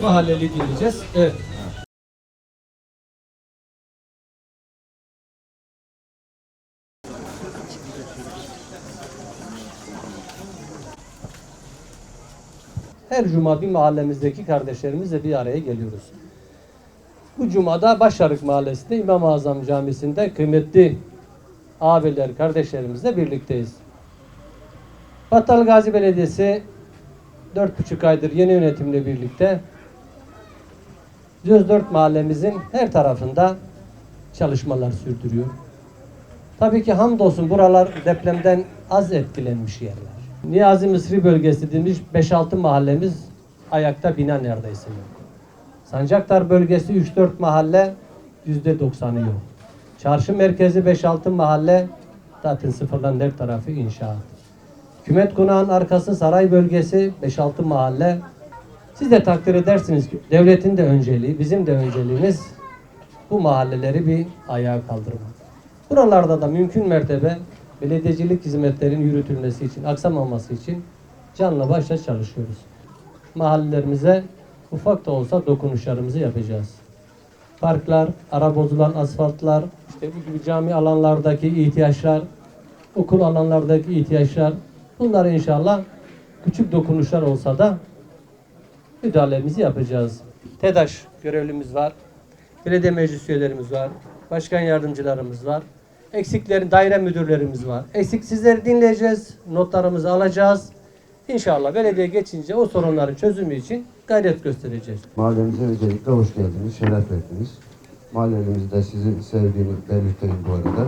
Mahalleli diyeceğiz. Evet. Her cuma bir mahallemizdeki kardeşlerimizle bir araya geliyoruz. Bu cumada Başarık Mahallesi'nde İmam-ı Azam Camisi'nde kıymetli abiler, kardeşlerimizle birlikteyiz. Battal Gazi Belediyesi 4,5 aydır yeni yönetimle birlikte 104 mahallemizin her tarafında çalışmalar sürdürüyor. Tabii ki hamdolsun buralar depremden az etkilenmiş yerler. Niyazi Mısri bölgesi demiş 5-6 mahallemiz ayakta bina neredeyse yok. Sancaktar bölgesi 3-4 mahalle %90'ı yok. Çarşı merkezi 5-6 mahalle zaten sıfırdan her tarafı inşaat. Hükümet Konağı'nın arkası saray bölgesi 5-6 mahalle. Siz de takdir edersiniz ki devletin de önceliği, bizim de önceliğimiz bu mahalleleri bir ayağa kaldırmak. Buralarda da mümkün mertebe belediyecilik hizmetlerinin yürütülmesi için, aksamaması için canla başla çalışıyoruz. Mahallelerimize ufak da olsa dokunuşlarımızı yapacağız. Parklar, ara bozulan asfaltlar, işte bu gibi cami alanlardaki ihtiyaçlar, okul alanlardaki ihtiyaçlar, bunları inşallah küçük dokunuşlar olsa da müdahalemizi yapacağız. TEDAŞ görevlimiz var, belediye meclis üyelerimiz var, başkan yardımcılarımız var, eksiklerin daire müdürlerimiz var. Eksiksizleri dinleyeceğiz, notlarımızı alacağız. İnşallah belediye geçince o sorunların çözümü için gayret göstereceğiz. Mahallemize öncelikle hoş geldiniz, şeref verdiniz. Mahallemizde sizi sevdiğini belirtelim bu arada.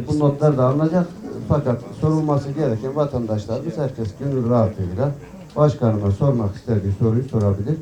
Bu notlar da alınacak. Fakat sorulması gereken vatandaşlarımız herkes gönül rahatlığıyla başkanıma sormak istediği soruyu sorabilir.